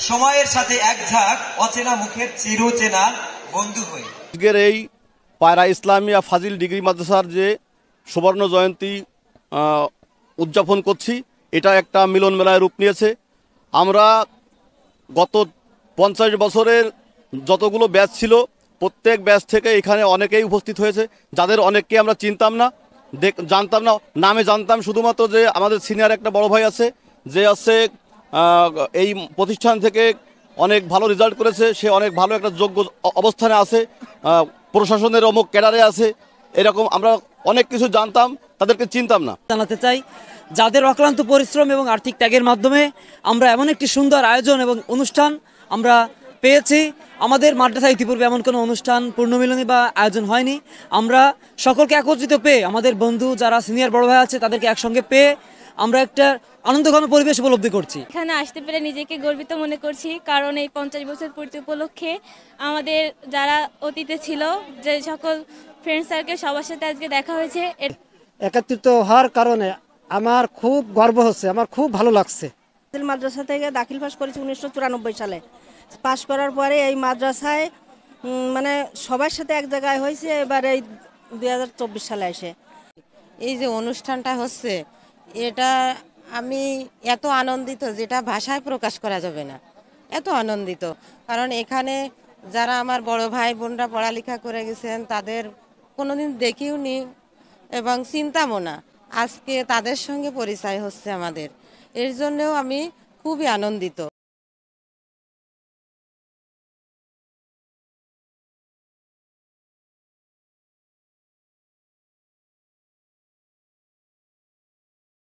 সময়ের সাথে এক ঝাঁক অচেনা মুখের চিরচেনা বন্ধু হয়ে। আজকের এই পায়রা ইসলামিয়া ফাজিল ডিগ্রি মাদ্রাসার যে সুবর্ণ জয়ন্তী উদযাপন করছি, এটা একটা মিলন মেলায় রূপ নিয়েছে। আমরা গত 50 বছরের যতগুলো ব্যাচ ছিল, প্রত্যেক ব্যাচ থেকে এখানে অনেকেই উপস্থিত হয়েছে, যাদের অনেককে আমরা চিনতাম না, জানতাম না, নামে জানতাম শুধুমাত্র যে আমাদের সিনিয়র একটা বড় ভাই আছে, যে আছে এই প্রতিষ্ঠান থেকে অনেক ভালো রেজাল্ট করেছে, সে অনেক ভালো একটা যোগ্য অবস্থানে আছে, প্রশাসনের অমুক ক্যাডারে আছে, এরকম আমরা অনেক কিছু জানতাম, তাদেরকে চিনতাম না। জানাতে চাই যাদের অক্লান্ত পরিশ্রম এবং আর্থিক ত্যাগের মাধ্যমে আমরা এমন একটি সুন্দর আয়োজন এবং অনুষ্ঠান আমরা পেয়েছি। আমাদের মাদ্রাসায় ইতিপূর্বে এমন কোনো অনুষ্ঠান পূর্ণমিলনী বা আয়োজন হয়নি। আমরা সকলকে একত্রিত পেয়ে, আমাদের বন্ধু যারা সিনিয়র বড় ভাই আছে তাদেরকে একসঙ্গে পেয়ে আমরা একটা আনন্দঘন পরিবেশ উপলব্ধি করছি। এখানে আসতে পেরে নিজেকে গর্বিত মনে করছি, কারণ এই 50 বছর পূর্তি উপলক্ষে আমাদের যারা অতীতে ছিল, যে সকল ফ্রেন্ড সার্কেল, সবার সাথে আজকে দেখা হয়েছে। একত্রিত হওয়ার কারণে আমার খুব গর্ব হচ্ছে, আমার খুব ভালো লাগছে। মাদ্রাসা থেকে দাখিল পাস করেছি 1994 সালে। পাশ করার পরে এই মাদ্রাসায় মানে সবার সাথে এক জায়গায় হয়েছে। এবার এই 2024 সালে এসে এই যে অনুষ্ঠানটা হচ্ছে, এটা আমি এত আনন্দিত যেটা ভাষায় প্রকাশ করা যাবে না। এত আনন্দিত, কারণ এখানে যারা আমার বড় ভাই বোনরা পড়ালেখা করে গেছেন, তাদের কোনোদিন দেখিও নি এবং চিন্তামও না। আজকে তাদের সঙ্গে পরিচয় হচ্ছে আমাদের, এর জন্যও আমি খুবই আনন্দিত।